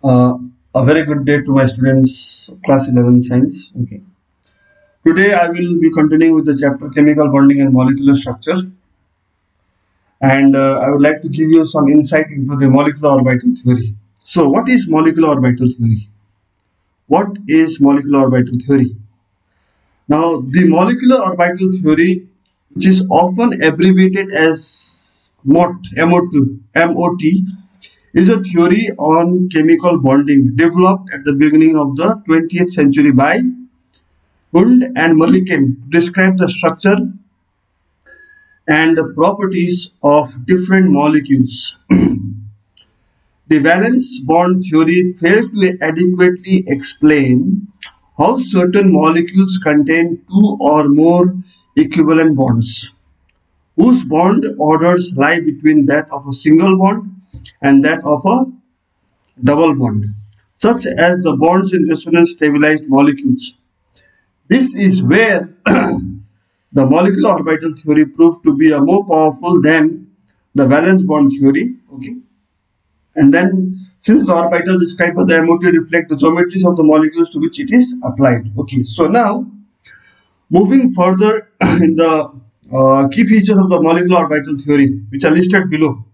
Uh, a very good day to my students of class 11 science. Okay. Today I will be continuing with the chapter chemical bonding and molecular structure, and I would like to give you some insight into the molecular orbital theory. So what is molecular orbital theory? What is molecular orbital theory? Now the molecular orbital theory, which is often abbreviated as MOT, is a theory on chemical bonding developed at the beginning of the 20th century by Hund and Millikan to describe the structure and the properties of different molecules. The valence bond theory failed to adequately explain how certain molecules contain two or more equivalent bonds, whose bond orders lie between that of a single bond and that of a double bond, such as the bonds in resonance stabilized molecules. This is where the molecular orbital theory proved to be more powerful than the valence bond theory. Okay, and then since the orbital described by the MOT reflect the geometries of the molecules to which it is applied. Okay, so now moving further in the key features of the molecular orbital theory, which are listed below.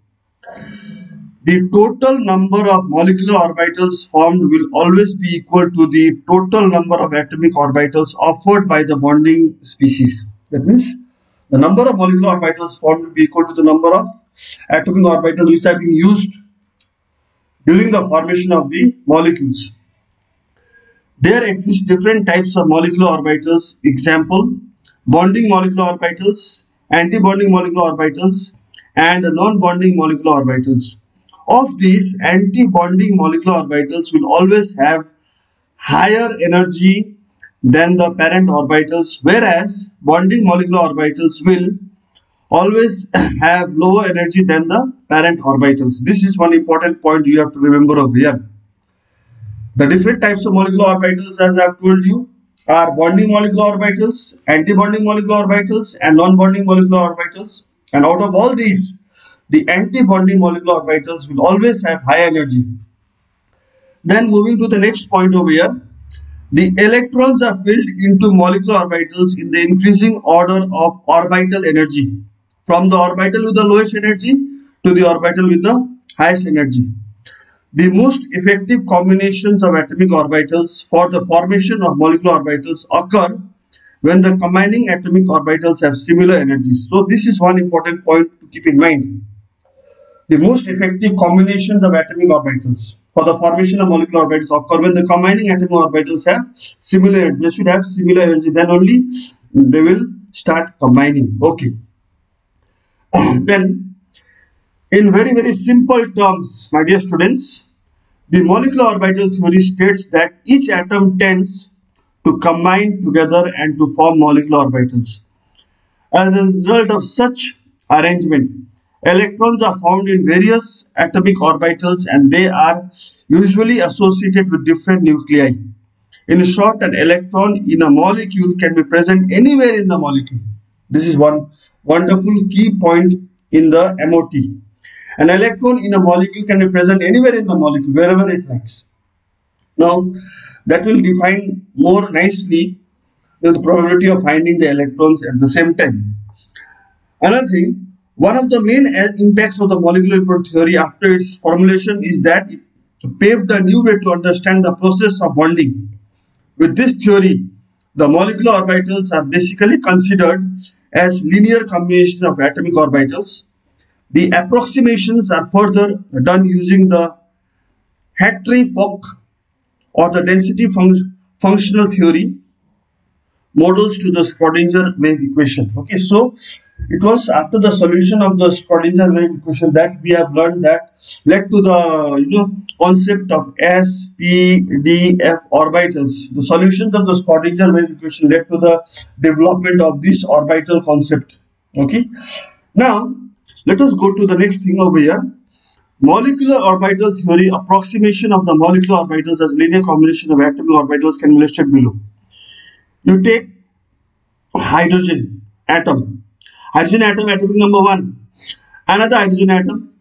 The total number of molecular orbitals formed will always be equal to the total number of atomic orbitals offered by the bonding species. That means the number of molecular orbitals formed will be equal to the number of atomic orbitals which have been used during the formation of the molecules. There exist different types of molecular orbitals. Example, bonding molecular orbitals, anti-bonding molecular orbitals, and non-bonding molecular orbitals. Of these, anti-bonding molecular orbitals will always have higher energy than the parent orbitals, whereas bonding molecular orbitals will always have lower energy than the parent orbitals. This is one important point you have to remember over here. The different types of molecular orbitals, as I have told you, are bonding molecular orbitals, anti-bonding molecular orbitals, and non-bonding molecular orbitals. And out of all these, the anti-bonding molecular orbitals will always have high energy. Then moving to the next point over here, the electrons are filled into molecular orbitals in the increasing order of orbital energy, from the orbital with the lowest energy to the orbital with the highest energy. The most effective combinations of atomic orbitals for the formation of molecular orbitals occur when the combining atomic orbitals have similar energies. So this is one important point to keep in mind. The most effective combinations of atomic orbitals for the formation of molecular orbitals occur when the combining atomic orbitals have similar, they should have similar energy, then only they will start combining. Okay. Then in very simple terms, my dear students, the molecular orbital theory states that each atom tends to combine together and to form molecular orbitals. As a result of such arrangement, electrons are found in various atomic orbitals and they are usually associated with different nuclei. In short, an electron in a molecule can be present anywhere in the molecule. This is one wonderful key point in the MOT. An electron in a molecule can be present anywhere in the molecule, wherever it likes. Now, that will define more nicely the probability of finding the electrons at the same time. Another thing, one of the main impacts of the molecular orbital theory after its formulation is that it paved a new way to understand the process of bonding. With this theory, the molecular orbitals are basically considered as linear combination of atomic orbitals. The approximations are further done using the Hartree-Fock or the density functional theory models to the Schrodinger wave equation. Okay, so it was after the solution of the Schrodinger wave equation that we have learned that led to the concept of S, P, D, F orbitals. The solutions of the Schrodinger wave equation led to the development of this orbital concept. Okay, now let us go to the next thing over here. Molecular orbital theory approximation of the molecular orbitals as linear combination of atomic orbitals can be listed below. You take hydrogen atom atomic number 1, another hydrogen atom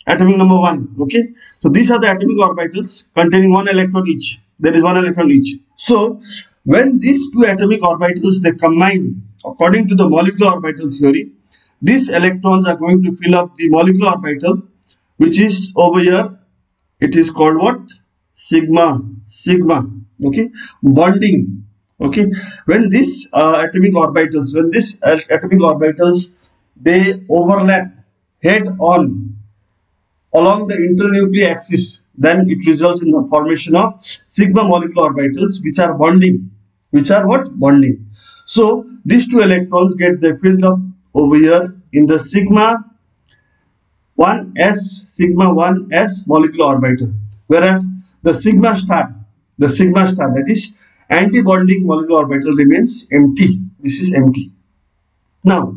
atomic number 1. Okay, so these are the atomic orbitals containing one electron each. There is one electron each. So when these two atomic orbitals they combine according to the molecular orbital theory, these electrons are going to fill up the molecular orbital, which is over here. It is called what? Sigma. Okay, bonding. Okay, when these atomic orbitals they overlap head on along the internuclear axis, then it results in the formation of sigma molecular orbitals, which are bonding. Bonding. So these two electrons get they filled up over here in the sigma 1s molecular orbital, whereas the sigma star that is anti-bonding molecular orbital remains empty. This is empty. Now,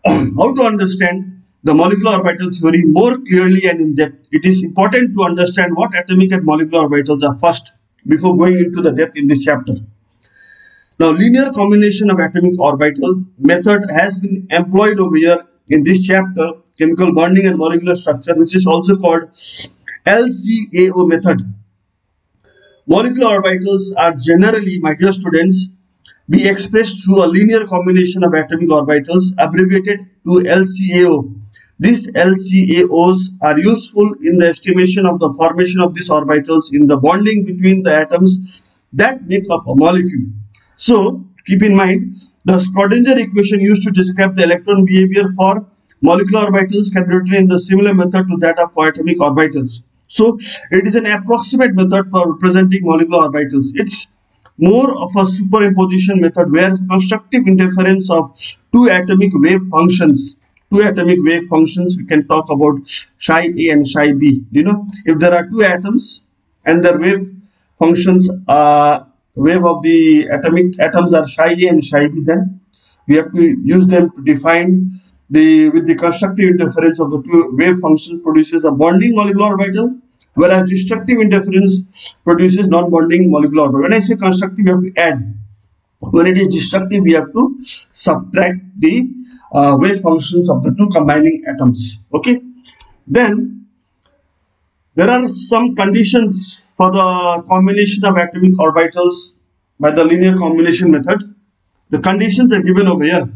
how to understand the molecular orbital theory more clearly and in depth? It is important to understand what atomic and molecular orbitals are first before going into the depth in this chapter. Now, linear combination of atomic orbital method has been employed over here in this chapter, chemical bonding and molecular structure, which is also called LCAO method. Molecular orbitals are generally, my dear students, be expressed through a linear combination of atomic orbitals, abbreviated to LCAO. These LCAOs are useful in the estimation of the formation of these orbitals in the bonding between the atoms that make up a molecule. So, keep in mind, the Schrodinger equation used to describe the electron behavior for molecular orbitals can be written in the similar method to that of atomic orbitals. So, it is an approximate method for representing molecular orbitals. It's more of a superimposition method where constructive interference of two atomic wave functions, we can talk about psi A and psi B. You know, if there are two atoms and their wave functions, wave of the atoms are psi A and psi B, then we have to use them to define with the constructive interference of the two wave functions produces a bonding molecular orbital, whereas destructive interference produces non-bonding molecular orbital. When I say constructive, we have to add. When it is destructive, we have to subtract the wave functions of the two combining atoms. Okay. Then there are some conditions for the combination of atomic orbitals by the linear combination method. The conditions are given over here.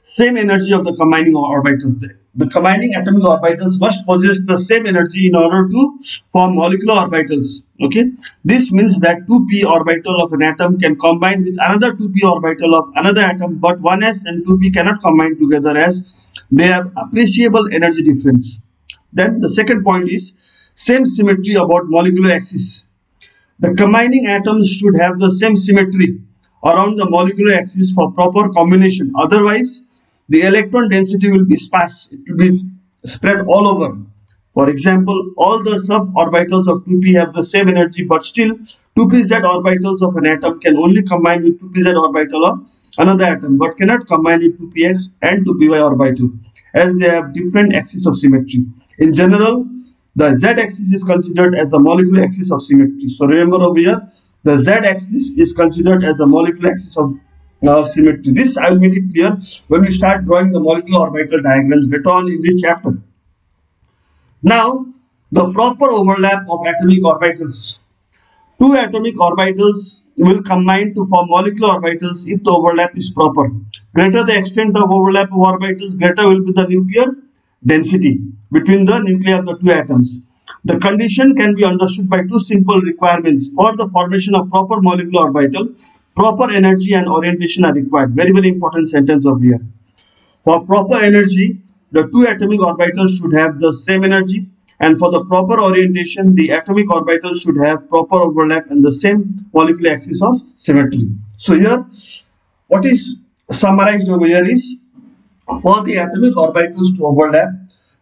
Same energy of the combining orbitals. The combining atomic orbitals must possess the same energy in order to form molecular orbitals. Okay, this means that 2p orbital of an atom can combine with another 2p orbital of another atom, but 1s and 2p cannot combine together as they have appreciable energy difference. Then the second point is same symmetry about molecular axis. The combining atoms should have the same symmetry around the molecular axis for proper combination. Otherwise, the electron density will be sparse. It will be spread all over. For example, all the suborbitals of 2p have the same energy, but still 2pz orbitals of an atom can only combine with 2pz orbital of another atom, but cannot combine with 2px and 2py orbital, as they have different axes of symmetry. In general, the z-axis is considered as the molecular axis of symmetry. So remember over here, the z-axis is considered as the molecular axis of symmetry. This I will make it clear when we start drawing the molecular orbital diagrams later on in this chapter. Now, the proper overlap of atomic orbitals. Two atomic orbitals will combine to form molecular orbitals if the overlap is proper. Greater the extent of overlap of orbitals, greater will be the nuclear density between the nuclei of the two atoms. The condition can be understood by two simple requirements. For the formation of proper molecular orbital, proper energy and orientation are required. Very, very important sentence over here. For proper energy, the two atomic orbitals should have the same energy, and for the proper orientation, the atomic orbitals should have proper overlap and the same molecular axis of symmetry. So here, what is summarized over here is, for the atomic orbitals to overlap,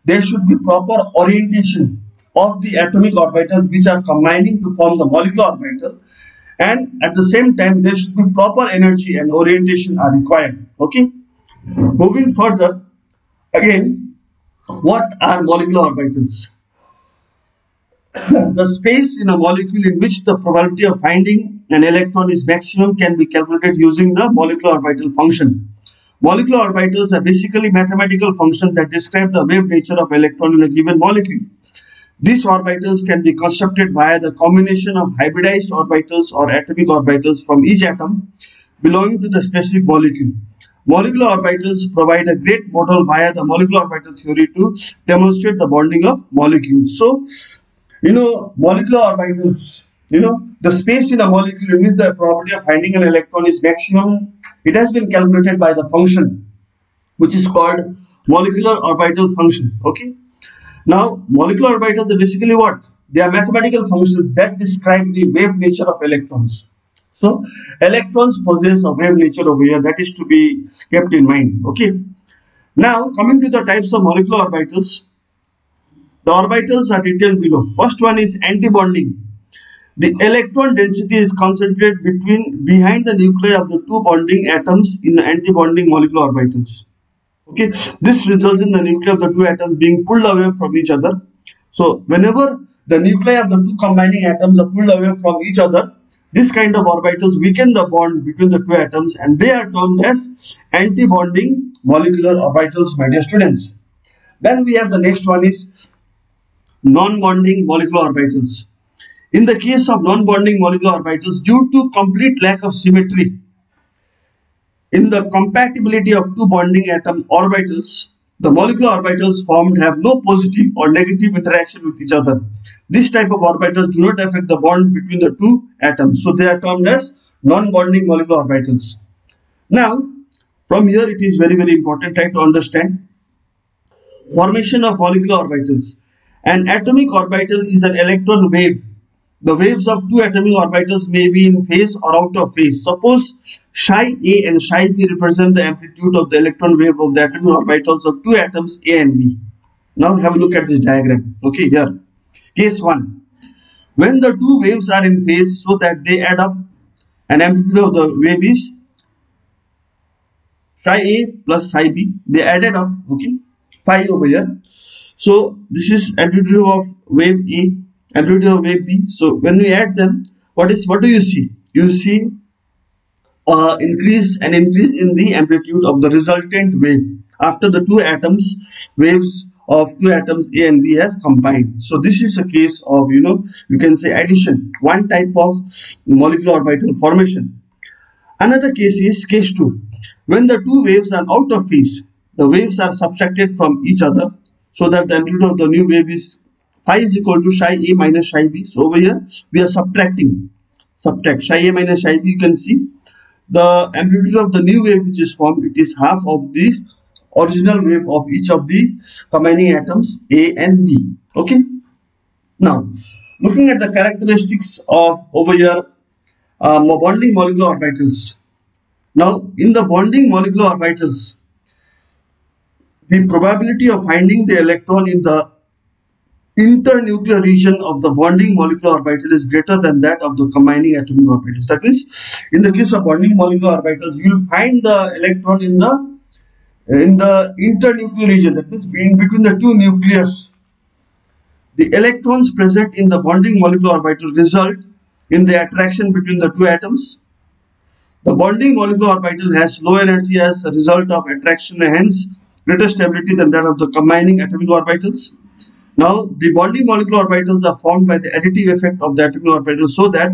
there should be proper orientation of the atomic orbitals which are combining to form the molecular orbital, and at the same time there should be proper energy and orientation are required. Okay, moving further, again, what are molecular orbitals? The space in a molecule in which the probability of finding an electron is maximum can be calculated using the molecular orbital function. Molecular orbitals are basically mathematical functions that describe the wave nature of electron in a given molecule. These orbitals can be constructed via the combination of hybridized orbitals or atomic orbitals from each atom belonging to the specific molecule. Molecular orbitals provide a great model via the molecular orbital theory to demonstrate the bonding of molecules. So, molecular orbitals, the space in a molecule in which the probability of finding an electron is maximum. It has been calculated by the function which is called molecular orbital function. Okay. Now, molecular orbitals are basically what? They are mathematical functions that describe the wave nature of electrons. So, electrons possess a wave nature over here, that is to be kept in mind. Okay. Now, coming to the types of molecular orbitals, the orbitals are detailed below. First one is antibonding. The electron density is concentrated behind the nuclei of the two bonding atoms in antibonding molecular orbitals. Okay, this results in the nuclei of the two atoms being pulled away from each other. So, whenever the nuclei of the two combining atoms are pulled away from each other, this kind of orbitals weaken the bond between the two atoms and they are termed as antibonding molecular orbitals, my dear students. Then we have the next one is non-bonding molecular orbitals. In the case of non-bonding molecular orbitals, due to complete lack of symmetry in the compatibility of two bonding atom orbitals, the molecular orbitals formed have no positive or negative interaction with each other. This type of orbitals do not affect the bond between the two atoms. So they are termed as non-bonding molecular orbitals. Now, from here it is very important to understand formation of molecular orbitals. An atomic orbital is an electron wave. The waves of two atomic orbitals may be in phase or out of phase. Suppose psi A and psi B represent the amplitude of the electron wave of the atomic orbitals of two atoms A and B. Now have a look at this diagram. Okay, here. Case 1. When the two waves are in phase so that they add up, an amplitude of the wave is psi A plus psi B. They added up, okay, pi over here. So this is amplitude of wave A, amplitude of wave B. So when we add them, what do you see? You see increase in the amplitude of the resultant wave after the two atoms waves of two atoms A and B have combined. So this is a case of you can say addition, one type of molecular orbital formation. Another case is case 2. When the two waves are out of phase, the waves are subtracted from each other so that the amplitude of the new wave is phi is equal to psi A minus psi B. So over here we are subtract psi A minus psi B. You can see the amplitude of the new wave which is formed, it is half of the original wave of each of the combining atoms A and B. Okay. Now, looking at the characteristics of over here bonding molecular orbitals. Now, in the bonding molecular orbitals, the probability of finding the electron in the internuclear region of the bonding molecular orbital is greater than that of the combining atomic orbitals. That means, in the case of bonding molecular orbitals, you will find the electron in the internuclear region. That means, being between the two nucleus. The electrons present in the bonding molecular orbital result in the attraction between the two atoms. The bonding molecular orbital has low energy as a result of attraction and hence greater stability than that of the combining atomic orbitals. Now, the bonding molecular orbitals are formed by the additive effect of the atomic orbitals so that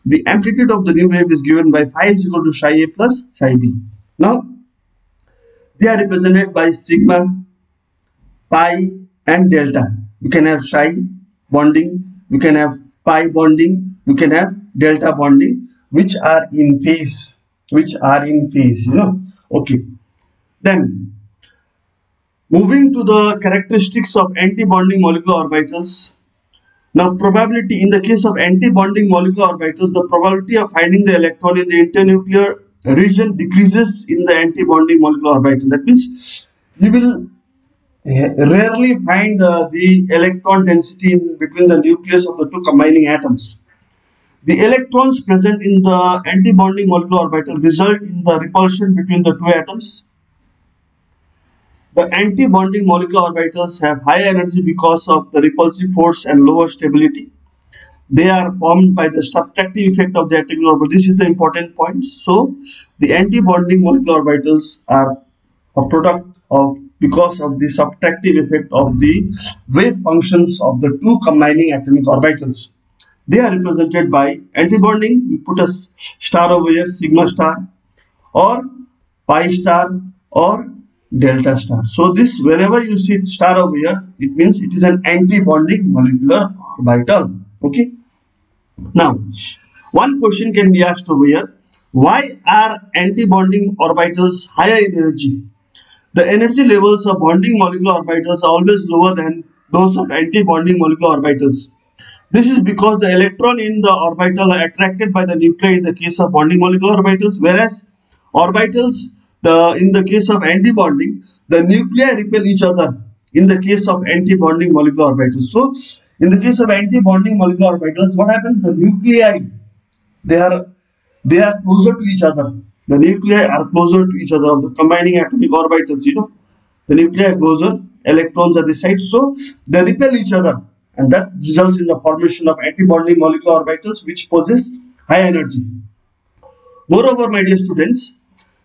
the amplitude of the new wave is given by phi is equal to psi A plus psi B. Now, they are represented by sigma, pi and delta. You can have psi bonding, you can have pi bonding, you can have delta bonding, which are in phase, Okay. Then, moving to the characteristics of anti-bonding molecular orbitals. Now, probability in the case of anti-bonding molecular orbitals, the probability of finding the electron in the internuclear region decreases in the anti-bonding molecular orbital. That means you will rarely find the electron density between the nucleus of the two combining atoms. The electrons present in the anti-bonding molecular orbital result in the repulsion between the two atoms. The anti-bonding molecular orbitals have higher energy because of the repulsive force and lower stability. They are formed by the subtractive effect of the atomic orbital. This is the important point. So, the anti-bonding molecular orbitals are a product of because of the subtractive effect of the wave functions of the two combining atomic orbitals. They are represented by antibonding. We put a star over here, sigma star, or pi star, or delta star. So this, whenever you see star over here, it means it is an anti-bonding molecular orbital. Okay. Now, one question can be asked over here: why are anti-bonding orbitals higher in energy? The energy levels of bonding molecular orbitals are always lower than those of anti-bonding molecular orbitals. This is because the electron in the orbital are attracted by the nuclei in the case of bonding molecular orbitals, whereas orbitals, in the case of anti-bonding, the nuclei repel each other in the case of anti-bonding molecular orbitals. So, in the case of anti-bonding molecular orbitals, what happens? The nuclei, they are closer to each other. The nuclei are closer to each other of the combining atomic orbitals. The nuclei are closer, electrons at the side, so they repel each other, and that results in the formation of anti-bonding molecular orbitals which possess high energy. Moreover, my dear students,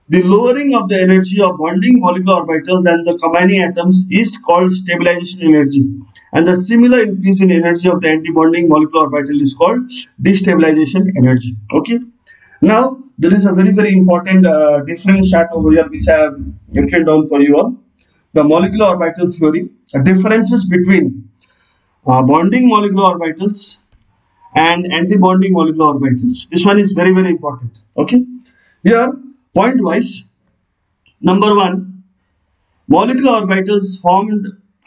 the lowering of the energy of bonding molecular orbitals than the combining atoms is called stabilization energy, and the similar increase in energy of the anti-bonding molecular orbital is called destabilization energy. Okay. Now, there is a very important difference chart over here which I have written down for you all. The molecular orbital theory, differences between bonding molecular orbitals and anti-bonding molecular orbitals. This one is very important. Okay. Here, point wise, number one, molecular orbitals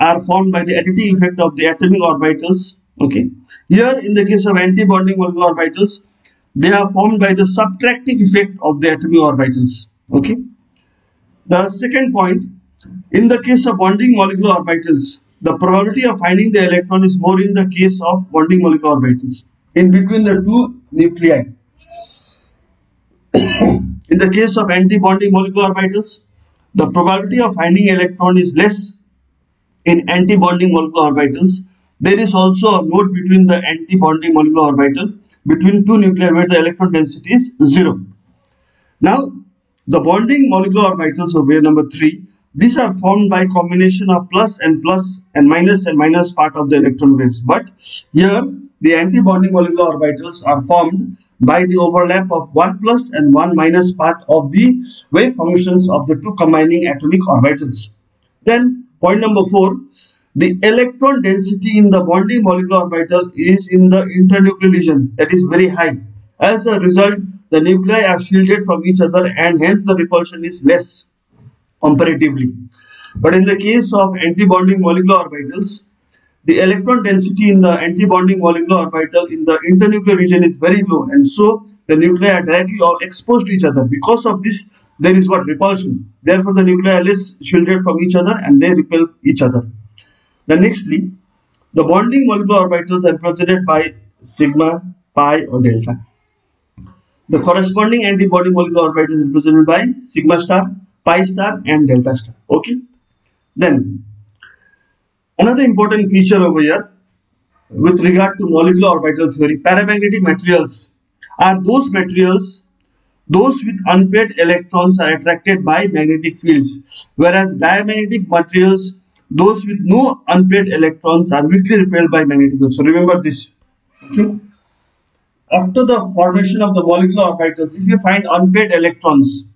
are formed by the additive effect of the atomic orbitals. Okay. Here, in the case of anti-bonding molecular orbitals, they are formed by the subtractive effect of the atomic orbitals. Okay. The second point, in the case of bonding molecular orbitals, the probability of finding the electron is more in the case of bonding molecular orbitals in between the two nuclei. In the case of anti-bonding molecular orbitals, the probability of finding electron is less in anti-bonding molecular orbitals. There is also a node between the anti-bonding molecular orbital between two nuclei where the electron density is 0. Now, the bonding molecular orbitals over here, number 3, these are formed by combination of plus and minus part of the electron waves. But here, the anti-bonding molecular orbitals are formed by the overlap of 1 plus and 1 minus part of the wave functions of the two combining atomic orbitals. Then, point number 4, the electron density in the bonding molecular orbital is in the internuclear region, that is very high. As a result, the nuclei are shielded from each other and hence the repulsion is less comparatively. But in the case of anti-bonding molecular orbitals, the electron density in the anti-bonding molecular orbital in the internuclear region is very low, and so the nuclei are directly exposed to each other. Because of this, there is what? Repulsion. Therefore, the nuclei are less shielded from each other and they repel each other. Then nextly, the bonding molecular orbitals are represented by sigma, pi or delta. The corresponding anti-bonding molecular orbital is represented by sigma star, pi star and delta star. Okay. Then another important feature over here with regard to molecular orbital theory, paramagnetic materials are those materials, those with unpaired electrons are attracted by magnetic fields, whereas diamagnetic materials, those with no unpaired electrons, are weakly repelled by magnetic fields. So remember this. Okay. After the formation of the molecular orbitals, if you find unpaired electrons,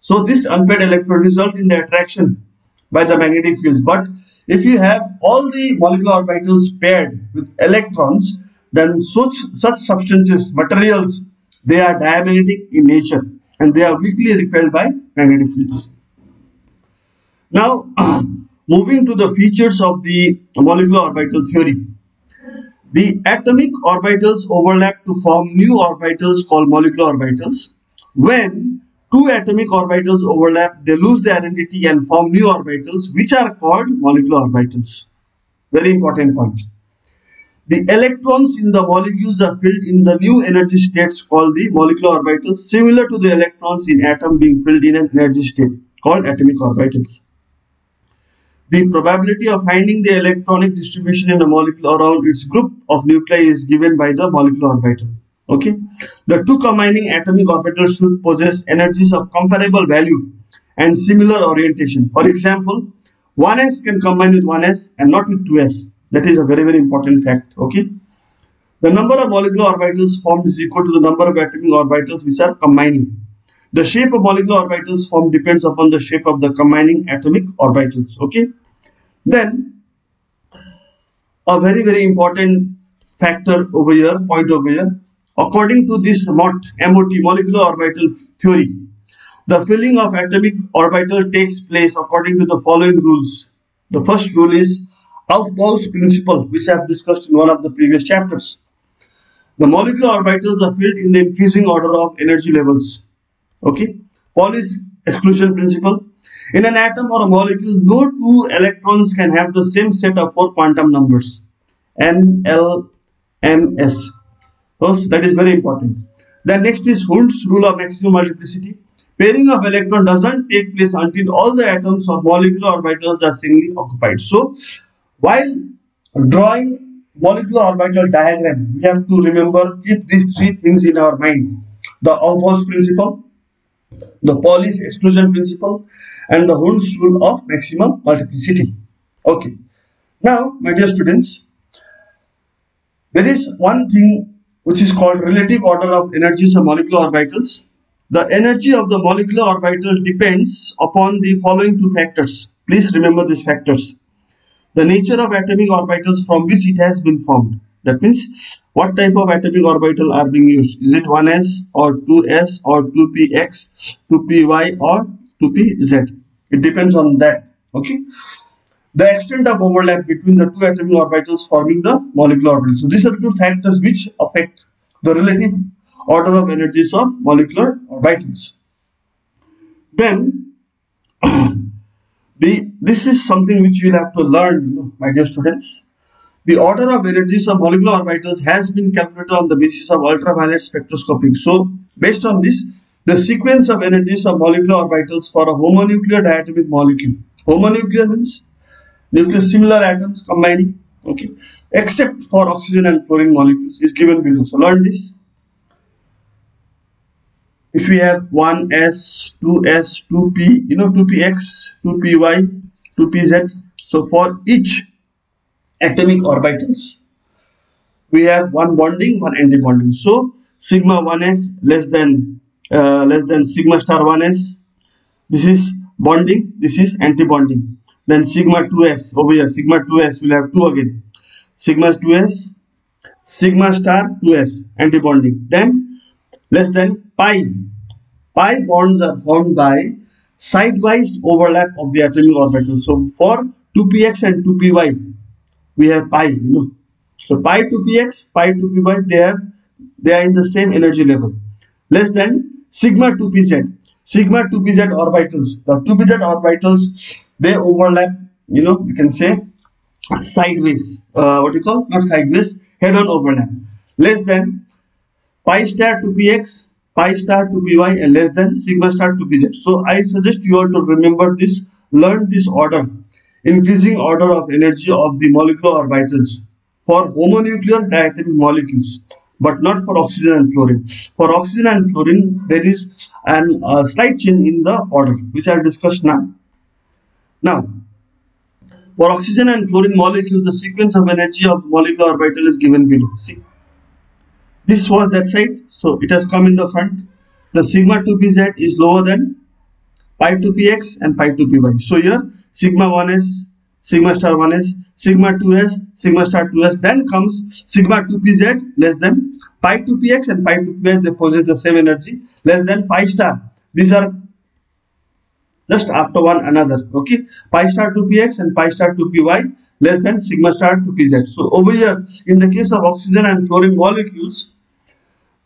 so this unpaired electron result in the attraction by the magnetic fields. But if you have all the molecular orbitals paired with electrons, then such substances, materials, they are diamagnetic in nature and they are weakly repelled by magnetic fields. Now, moving to the features of the molecular orbital theory. The atomic orbitals overlap to form new orbitals called molecular orbitals. When two atomic orbitals overlap, they lose their identity and form new orbitals which are called molecular orbitals. Very important point. The electrons in the molecules are filled in the new energy states called the molecular orbitals, similar to the electrons in atom being filled in an energy state called atomic orbitals. The probability of finding the electronic distribution in a molecule around its group of nuclei is given by the molecular orbital. Okay, the two combining atomic orbitals should possess energies of comparable value and similar orientation. For example, 1s can combine with 1s and not with 2s. That is a very important fact. Okay. The number of molecular orbitals formed is equal to the number of atomic orbitals which are combining. The shape of molecular orbitals formed depends upon the shape of the combining atomic orbitals. Okay. Then a very important factor over here, point over here. According to this MOT, molecular orbital theory, the filling of atomic orbital takes place according to the following rules. The first rule is Aufbau's principle, which I have discussed in one of the previous chapters. The molecular orbitals are filled in the increasing order of energy levels. Okay. Pauli's exclusion principle. In an atom or a molecule, no two electrons can have the same set of 4 quantum numbers. N, L, M, S. So that is very important. Then next is Hund's rule of maximum multiplicity. Pairing of electron doesn't take place until all the atoms or molecular orbitals are singly occupied. So while drawing molecular orbital diagram, we have to remember, keep these 3 things in our mind. The Aufbau's principle, the Pauli's exclusion principle, and the Hund's rule of maximum multiplicity. Okay. Now, my dear students, there is one thing which is called relative order of energies of molecular orbitals. The energy of the molecular orbital depends upon the following 2 factors. Please remember these factors. The nature of atomic orbitals from which it has been formed. That means what type of atomic orbital are being used. Is it 1s or 2s or 2px, 2py or 2pz? It depends on that. Okay. The extent of overlap between the 2 atomic orbitals forming the molecular orbital. So these are the 2 factors which affect the relative order of energies of molecular orbitals. Then this is something which you will have to learn, my dear students. The order of energies of molecular orbitals has been calculated on the basis of ultraviolet spectroscopy. So based on this, the sequence of energies of molecular orbitals for a homonuclear diatomic molecule. Homonuclear means nucleus similar atoms combining, okay, except for oxygen and fluorine molecules, is given below. So learn this. If we have 1s, 2s, 2p, 2px, 2py, 2pz. So for each atomic orbitals, we have one bonding, one anti-bonding. So sigma 1s less than sigma star 1s. This is bonding. This is anti-bonding. Then sigma 2s over here. Sigma 2s will have 2 again. Sigma 2s, sigma star 2s anti-bonding. Then less than pi. Pi bonds are formed by sidewise overlap of the atomic orbital. So for 2px and 2py, we have pi. So pi 2px, pi 2py, they are in the same energy level. Less than sigma 2pz. Sigma 2pz orbitals. The 2pz orbitals, they overlap. You can say sideways. What do you call? Not sideways. Head-on overlap. Less than pi star 2px, pi star 2py, and less than sigma star 2pz. So I suggest you all to remember this, learn this order, increasing order of energy of the molecular orbitals for homonuclear diatomic molecules, but not for oxygen and fluorine. For oxygen and fluorine, there is a slight change in the order, which I will discuss now. Now, for oxygen and fluorine molecules, the sequence of energy of molecular orbital is given below. See, this was that side. So it has come in the front. The sigma 2pz is lower than pi 2px and pi 2py. So here sigma 1s, sigma star 1s, sigma 2s, sigma star 2s. Then comes sigma 2pz less than pi 2px and pi 2py. They possess the same energy, less than pi star. These are just after one another. Okay, pi star 2px and pi star 2py less than sigma star 2pz. So over here, in the case of oxygen and fluorine molecules,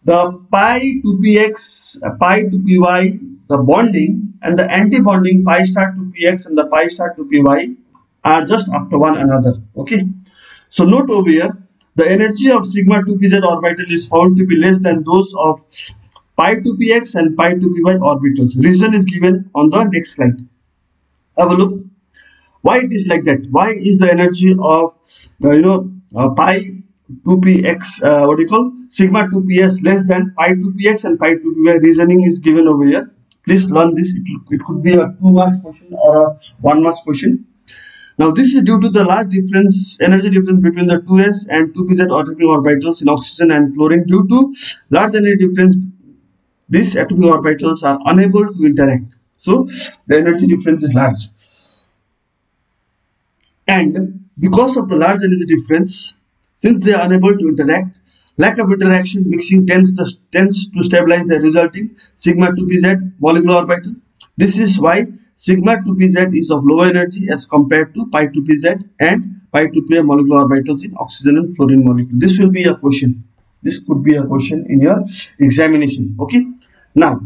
the pi 2px, pi 2py, the bonding, and the anti-bonding pi star 2px and the pi star 2py are just after one another. Okay. So note over here, the energy of sigma 2pz orbital is found to be less than those of pi 2px and pi 2py orbitals. Reason is given on the next slide. Have a look. Why it is like that? Why is the energy of pi 2px sigma 2ps less than pi 2px and pi 2py? Reasoning is given over here. Please learn this. It could be a 2 marks question or a 1 marks question. Now this is due to the large energy difference between the 2s and 2pz atomic orbitals in oxygen and fluorine. Due to large energy difference, these atomic orbitals are unable to interact. So the energy difference is large. And because of the large energy difference, since they are unable to interact, lack of interaction mixing tends to stabilize the resulting sigma 2pz molecular orbital. This is why sigma 2pz is of lower energy as compared to pi 2pz and pi 2pa molecular orbitals in oxygen and fluorine molecule. This will be a question. This could be a question in your examination. Okay. Now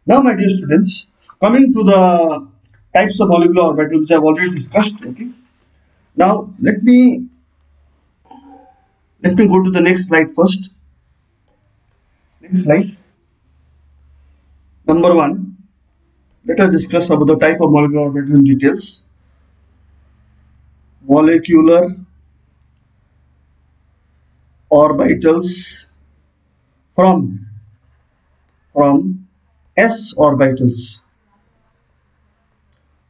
my dear students, coming to the types of molecular orbitals which I have already discussed. Okay. Now let me go to the next slide first. Next slide. Number 1. Let us discuss about the type of molecular orbitals in details. Molecular orbitals from s orbitals.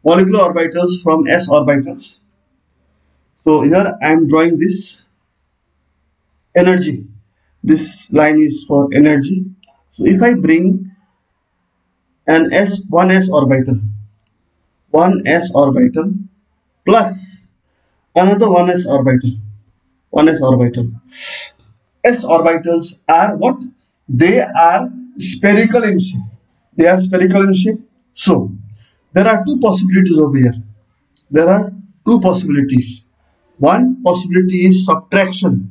Molecular orbitals from s orbitals. So here I am drawing this energy. This line is for energy. So if I bring an one s orbital plus another 1s orbital. S orbitals are what? They are spherical in shape. So there are two possibilities over here. There are two possibilities. One possibility is subtraction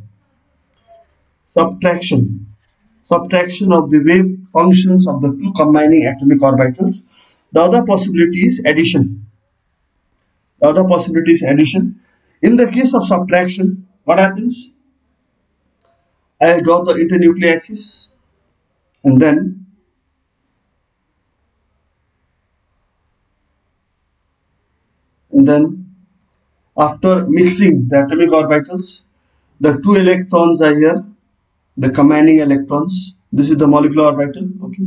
of the wave functions of the two combining atomic orbitals. The other possibility is addition. In the case of subtraction, what happens? I draw the internuclear axis, and then after mixing the atomic orbitals, the two electrons are here, the combining electrons. This is the molecular orbital. Okay.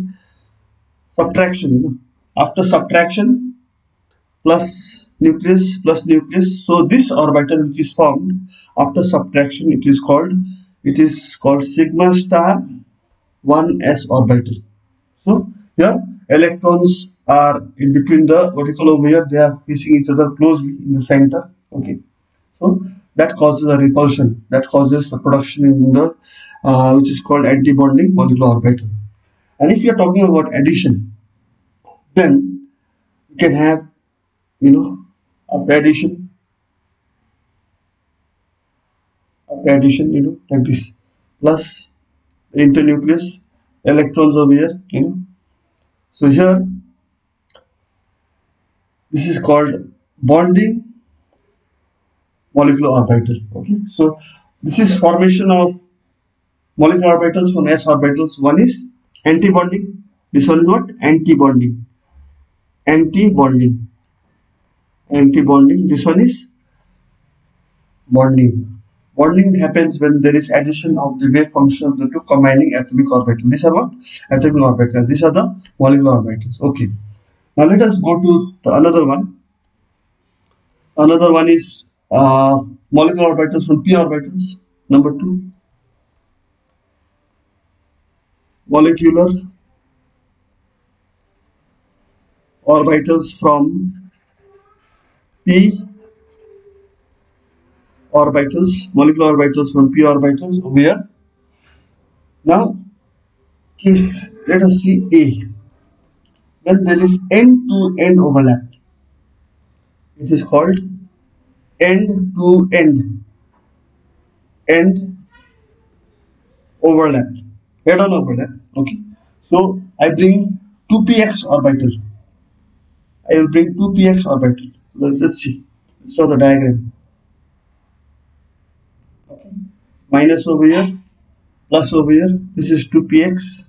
Subtraction. After subtraction, plus nucleus. So this orbital which is formed after subtraction, it is called sigma star 1s orbital. So here electrons are in between the vertical over here. They are facing each other closely in the center. Okay. So that causes a repulsion. That causes the production in the which is called anti-bonding molecular orbital. And if you are talking about addition, then you can have after addition, like this, plus the internucleus, electrons over here, So here, this is called bonding molecular orbital. Okay, so this is formation of molecular orbitals from s orbitals. One is anti-bonding. This one is what? Anti-bonding. This one is bonding. Bonding happens when there is addition of the wave function of the two combining atomic orbitals. These are what? Atomic orbitals. These are the molecular orbitals. Okay. Now let us go to the another one. Another one is molecular orbitals from p orbitals. Number 2. Molecular orbitals from p orbitals, molecular orbitals from p orbitals over here. Now, case, let us see A. When there is end-to-end overlap, it is called end-to-end overlap, head-on overlap. Okay. So I bring 2px orbital. I will bring 2px orbital. Let's see. Let's draw the diagram. Okay. Minus over here, plus over here. This is 2px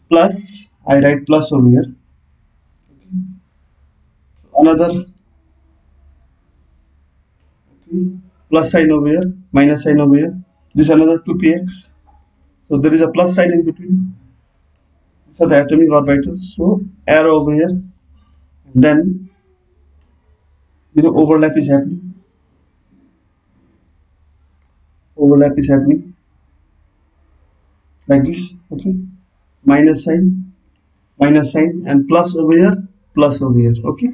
plus. I write plus over here. Okay. Another plus sign over here, minus sign over here. This is another 2px. So there is a plus sign in between. So the atomic orbitals. So arrow over here. Then overlap is happening. Overlap is happening like this. Okay. Minus sign, and plus over here, plus over here. Okay.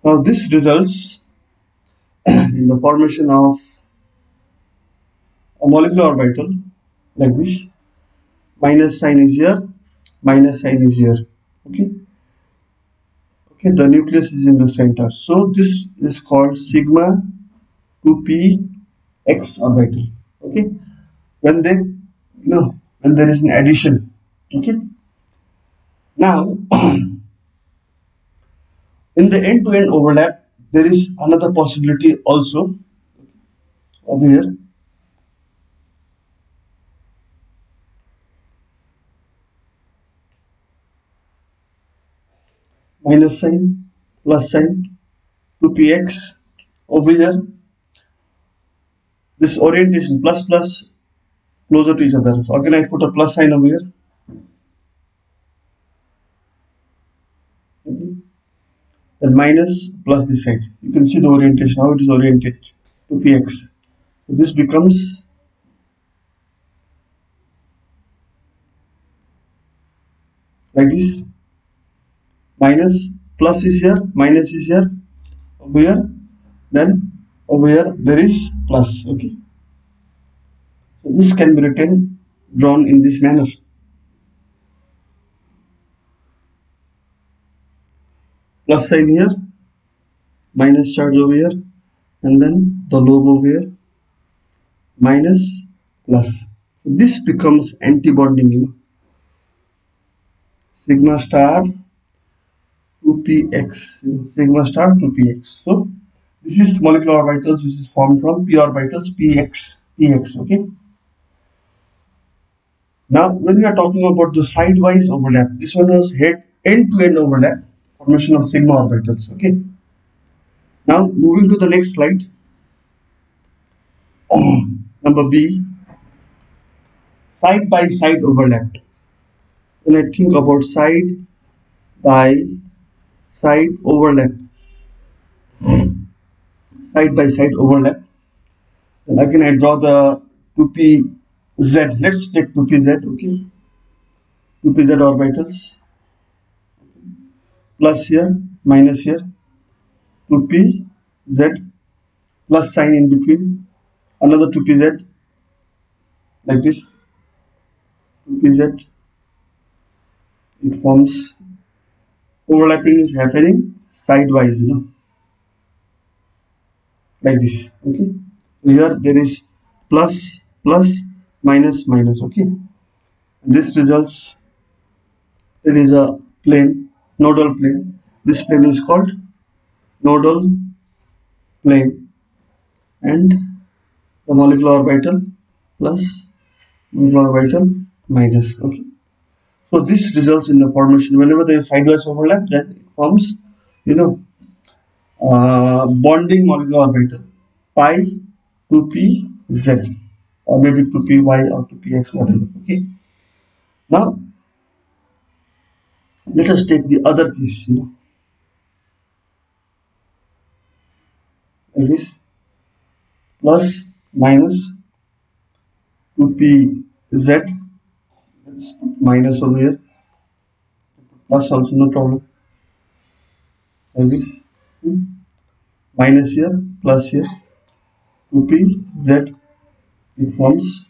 Now this results in the formation of a molecular orbital like this. Minus sign is here, minus sign is here. Okay. Okay, the nucleus is in the center. So this is called sigma 2px orbital. Okay. When they when there is an addition. Okay. Now in the end-to-end overlap, there is another possibility also over here. Minus sign, plus sign, 2px over here. This orientation plus plus closer to each other. So again I put a plus sign over here. Then minus plus this side. You can see the orientation, how it is oriented to px. So this becomes like this. Minus, plus is here, minus is here, over here. Then over here there is plus. Okay. So this can be written, drawn in this manner. Plus sign here, minus charge over here, and then the lobe over here, minus plus. So this becomes anti-bonding, sigma star 2px, sigma star 2px. So this is molecular orbitals which is formed from p orbitals px. Okay. Now when we are talking about the sidewise overlap, this one was end-to-end overlap, formation of sigma orbitals. Okay. Now moving to the next slide. Number B, side by side overlap. When I think about side by side overlap, side by side overlap, then again I draw the 2pz. Let's take 2pz. Okay, 2pz orbitals, plus here, minus here, 2pz, plus sign in between, another 2pz like this. 2pz, it forms, overlapping is happening sidewise, like this. Okay, here there is plus plus, minus minus. Okay, this results, there is a plane, nodal plane. This plane is called nodal plane, and the molecular orbital plus, molecular orbital minus. Okay, so this results in the formation, whenever there is sidewise overlap, then it forms bonding molecular orbital pi 2pz, or maybe 2py or 2px, whatever. Okay, now let us take the other case, like this, plus minus 2pz, let's put minus over here, plus also no problem, like this, minus here, plus here, 2pz, it forms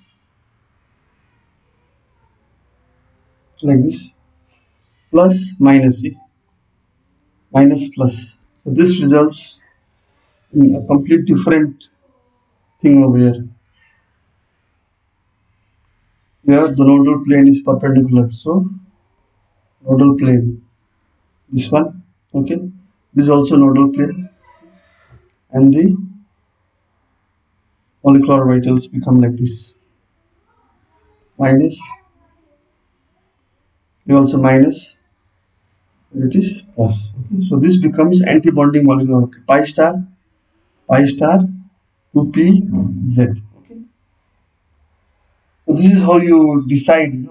like this, plus minus, see, minus plus. So this results in a complete different thing over here. Here the nodal plane is perpendicular, so nodal plane, this one. Okay, this is also nodal plane, and the molecular orbitals become like this, minus, here also minus, it is plus. Okay, so this becomes anti-bonding molecular orbital, pi star 2pz. Okay, so this is how you decide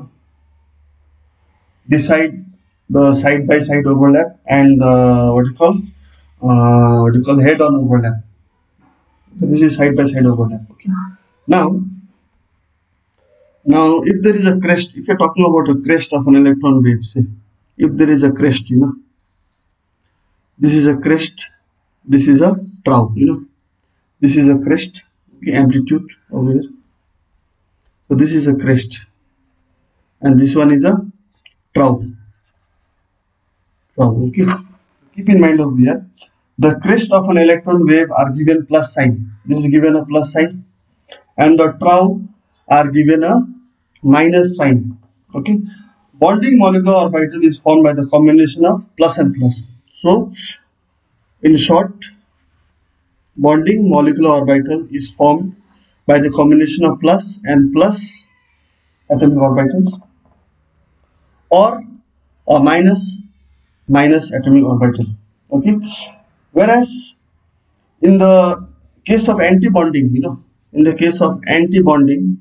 decide the side by side overlap and the what you call head on overlap. So this is side by side overlap. Okay. Now, if there is a crest, if you're talking about a crest of an electron wave, say, if there is a crest, this is a crest, this is a trough, this is a crest, okay, amplitude over here. So this is a crest, and this one is a trough. Okay. Keep in mind over here, the crest of an electron wave are given plus sign. This is given a plus sign, and the trough are given a minus sign. Okay. Bonding molecular orbital is formed by the combination of plus and plus. So, in short, bonding molecular orbital is formed by the combination of plus and plus atomic orbitals, or a minus atomic orbital. Okay. Whereas in the case of anti-bonding, in the case of anti-bonding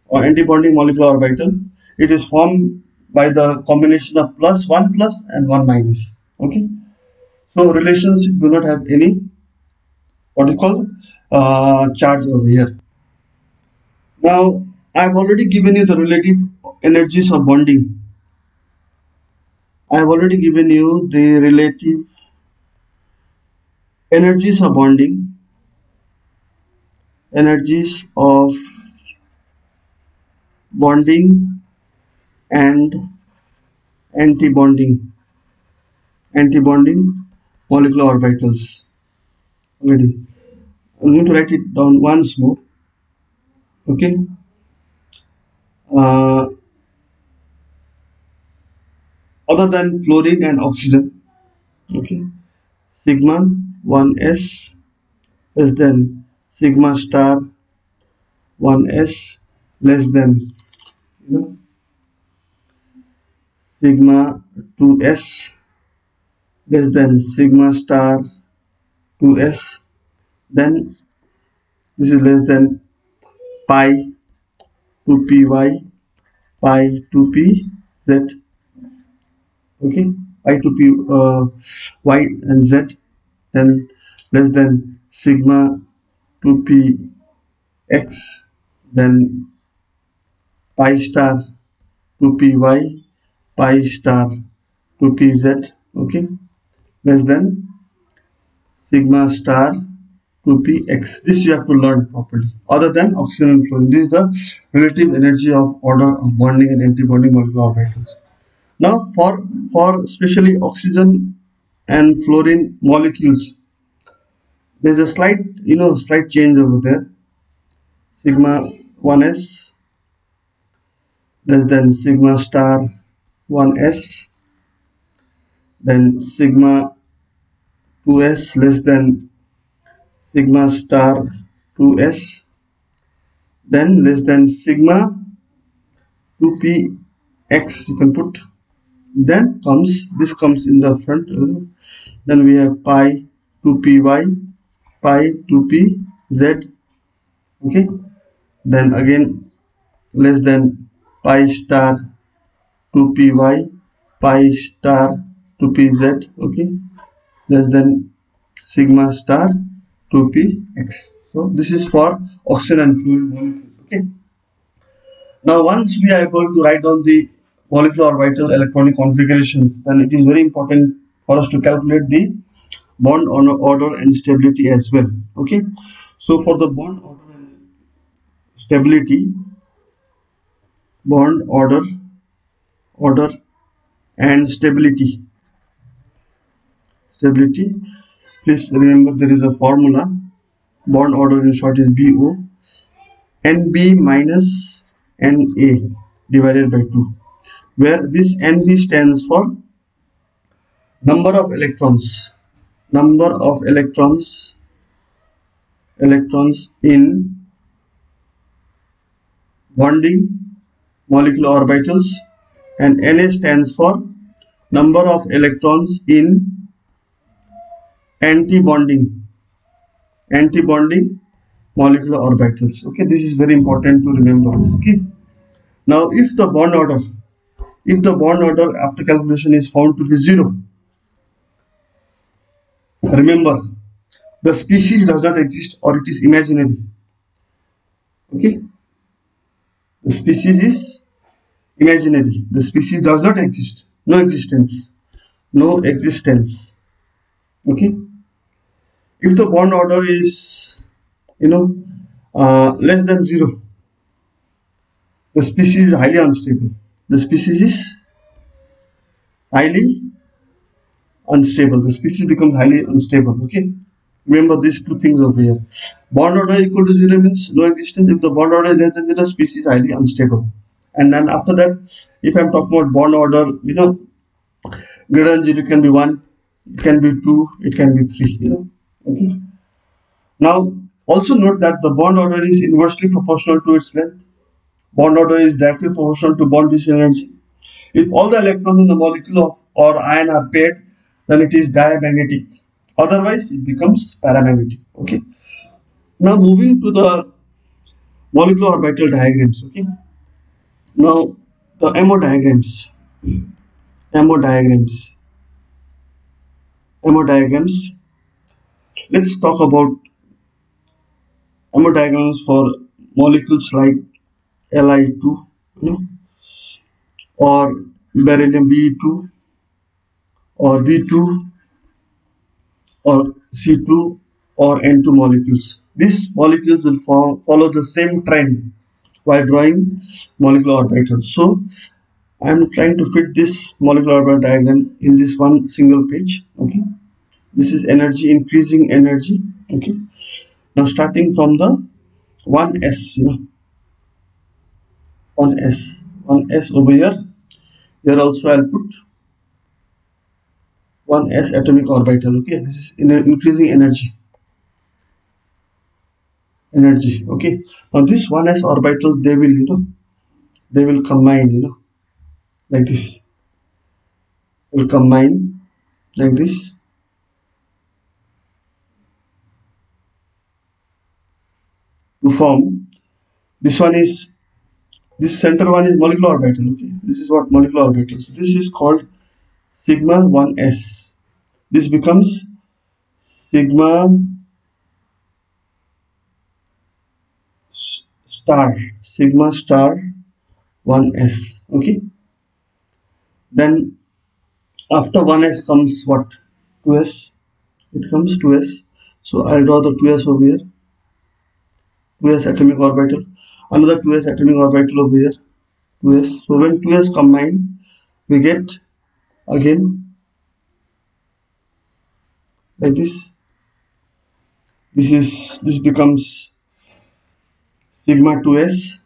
or anti-bonding molecular orbital, it is formed by the combination of one plus and one minus. Okay. So relations do not have any charge over here. Now I have already given you the relative energies of bonding. I have already given you the relative energies of bonding, energies of bonding and anti-bonding molecular orbitals. Already, I'm going to write it down once more. Okay. Other than fluorine and oxygen, okay, sigma 1s less than sigma star 1s less than sigma 2s less than sigma star 2s, then this is less than pi 2py pi 2pz. Okay, pi 2p y and z, then less than sigma 2px, then pi star 2py pi star 2pz. Okay, less than sigma star 2px. This you have to learn properly. Other than oxygen and fluorine, this is the relative energy of order of bonding and anti-bonding molecular orbitals. Now for especially oxygen and fluorine molecules, there is a slight change over there. Sigma 1s less than sigma star 1s, then sigma 2s less than sigma star 2s, then less than sigma 2px you can put, then this comes in the front, then we have pi 2py pi 2pz. Okay, then again less than pi star 2py pi star 2pz. Okay, less than sigma star 2px. So this is for oxygen and fluorine molecules. Okay, now once we are able to write down the molecular orbital electronic configurations, then it is very important for us to calculate the bond order and stability as well. Okay, so for the bond order and stability, bond order and stability, please remember there is a formula. Bond order in short is BO, NB minus NA divided by 2, where this NB stands for number of electrons in bonding molecular orbitals, and Na stands for number of electrons in anti-bonding molecular orbitals. Okay, this is very important to remember. Okay, now if the bond order If the bond order after calculation is found to be 0, remember the species does not exist or it is imaginary. Okay, the species is imaginary. The species does not exist. No existence. No existence. Okay. If the bond order is, less than 0, the species is highly unstable. The species is highly unstable. The species becomes highly unstable. Okay. Remember these two things over here. Bond order equal to 0 means no existence. If the bond order is less than 0, species highly unstable. And then after that, if I'm talking about bond order, greater than 0, it can be 1, it can be 2, it can be 3, Okay. Now, also note that the bond order is inversely proportional to its length. Bond order is directly proportional to bond dissociation energy. If all the electrons in the molecule or ion are paired, then it is diamagnetic. Otherwise, it becomes paramagnetic. Okay. Now, moving to the molecular orbital diagrams. Okay. Now, the MO diagrams. MO diagrams. MO diagrams. Let's talk about MO diagrams for molecules like Li2, or beryllium Be2, or B2, or C2, or N2 molecules. These molecules will follow the same trend while drawing molecular orbitals. So I am trying to fit this molecular orbital diagram in this one single page. Okay, this is energy, increasing energy. Okay, now starting from the 1s, 1s over here. Here also I'll put 1s atomic orbital. Okay, this is increasing energy. Okay, now this 1s orbitals, they will combine, like this. Will combine like this. To form this center one is molecular orbital. Okay, this is what molecular orbital. So this is called sigma 1s. This becomes sigma star 1s. Okay, then after 1s comes what? 2s. It comes 2s. So I'll draw the 2s over here. 2s atomic orbital. Another 2s atomic orbital over here. 2s. So when 2s combine, we get again like this. This becomes sigma 2s.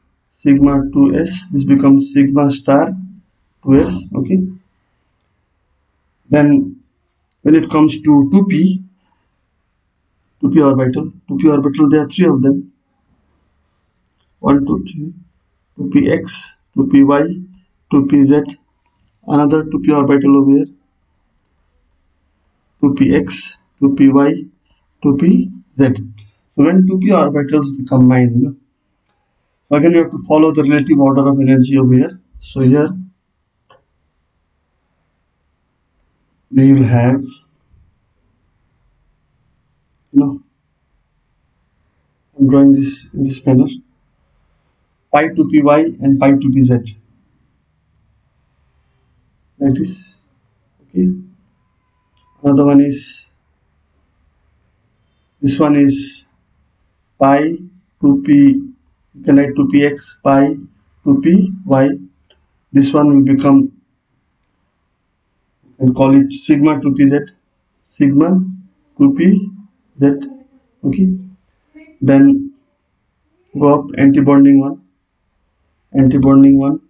This becomes sigma star 2s. Okay. Then when it comes to 2p orbital, there are 3 of them. 1, 2, 3. 2px, 2py, 2pz. Another 2p orbital over here. 2px, 2py, 2pz. So when 2p orbitals combine, so again you have to follow the relative order of energy over here. So here we will have, I'm drawing this in this manner, pi 2py and pi 2pz, like this. Okay. Another one is, this one is pi 2p, you can write 2px, pi 2py. This one will become, and call it sigma 2pz, sigma 2pz. Okay. Then go up, anti-bonding one,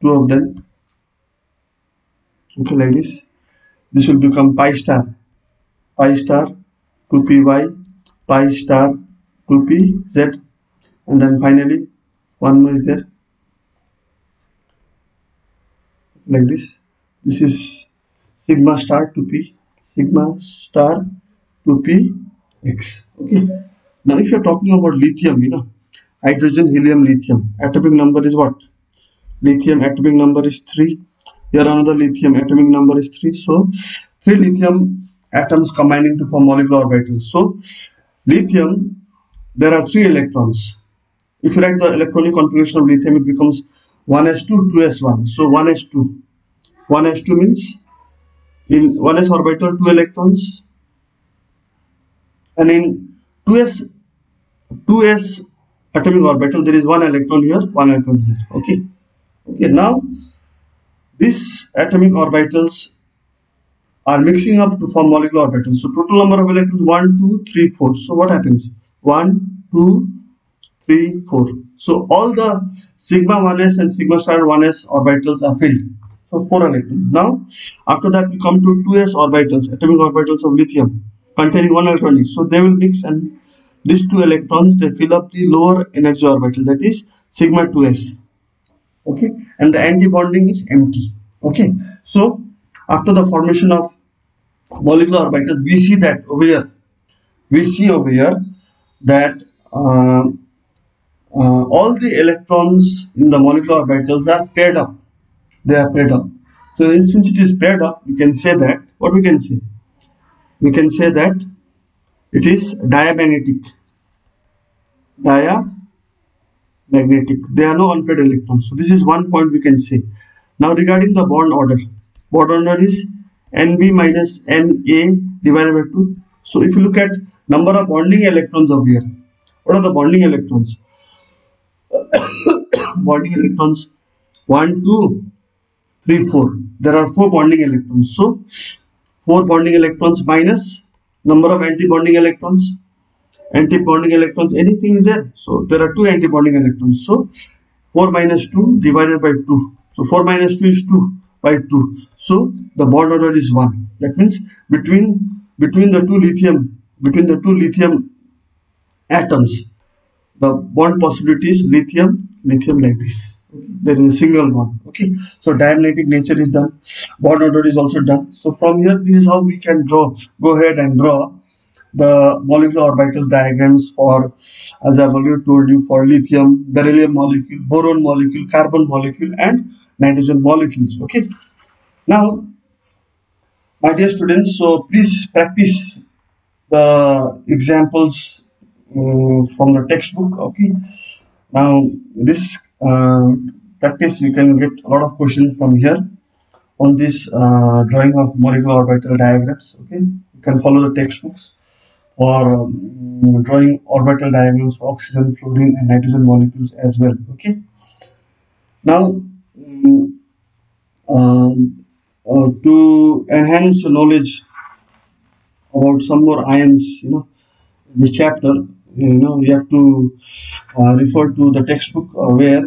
2 of them. Okay, like this. This will become pi star 2py, pi star 2pz, and then finally one more is there, like this. This is sigma star 2p, sigma star 2px. Okay. Now if you're talking about lithium, hydrogen, helium, lithium, atomic number is what? Lithium atomic number is 3, Here another lithium, atomic number is 3. So 3 lithium atoms combining to form molecular orbitals. So lithium, there are 3 electrons. If you write the electronic configuration of lithium, it becomes 1s2, 2s1. So 1s2. 1s2 means in 1s orbital 2 electrons, and in 2s atomic orbital there is 1 electron here, 1 electron here. Okay. Now these atomic orbitals are mixing up to form molecular orbitals. So total number of electrons 1, 2, 3, 4. So what happens? 1, 2, 3, 4. So all the sigma 1s and sigma star 1s orbitals are filled. So 4 electrons. Now after that we come to 2s orbitals, atomic orbitals of lithium containing 1 electron each. So they will mix, and these 2 electrons, they fill up the lower energy orbital, that is sigma 2s. Okay, and the anti-bonding is empty. Okay, so after the formation of molecular orbitals, we see over here that all the electrons in the molecular orbitals are paired up. They are paired up. So since it is paired up, we can say that, what we can say? We can say that it is diamagnetic. Diamagnetic. There are no unpaired electrons. So this is one point we can say. Now regarding the bond order. Bond order is Nb minus Na divided by 2. So if you look at number of bonding electrons over here, what are the bonding electrons? Bonding electrons 1, 2, 3, 4. There are 4 bonding electrons. So 4 bonding electrons minus number of anti-bonding electrons. Anti-bonding electrons, anything is there. So there are 2 anti-bonding electrons. So 4 minus 2 divided by 2. So 4 minus 2 is 2 by 2. So the bond order is 1. That means between the two lithium atoms, the bond possibility is lithium like this. Okay. There is a single bond. Okay, so diamagnetic nature is done, bond order is also done. So from here, this is how we can go ahead and draw the molecular orbital diagrams for, as I've already told you, for lithium, beryllium molecule, boron molecule, carbon molecule, and nitrogen molecules. Okay, now my dear students, so please practice the examples from the textbook. Okay, now this practice, you can get a lot of questions from here on this drawing of molecular orbital diagrams. Okay, you can follow the textbooks for drawing orbital diagrams for oxygen, fluorine, and nitrogen molecules as well. Okay, now to enhance your knowledge about some more ions, this chapter, you have to refer to the textbook where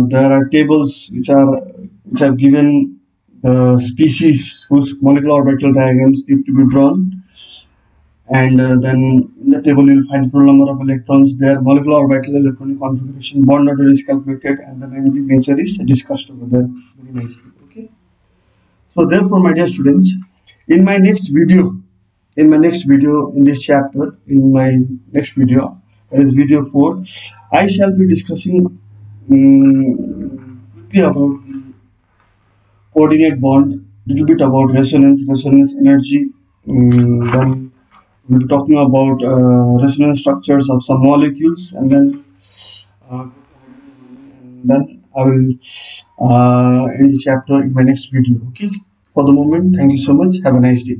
there are tables which have given the species whose molecular orbital diagrams need to be drawn, and then in the table you will find total number of electrons, their molecular orbital electronic configuration, bond order is calculated, and the magnetic nature is discussed over there very nicely. Okay, so therefore, my dear students, in my next video, in this chapter, in my next video, that is video 4, I shall be discussing quickly about the coordinate bond, little bit about resonance energy, then we'll be talking about resonance structures of some molecules, and then I will end the chapter in my next video. Okay, for the moment, thank you so much. Have a nice day.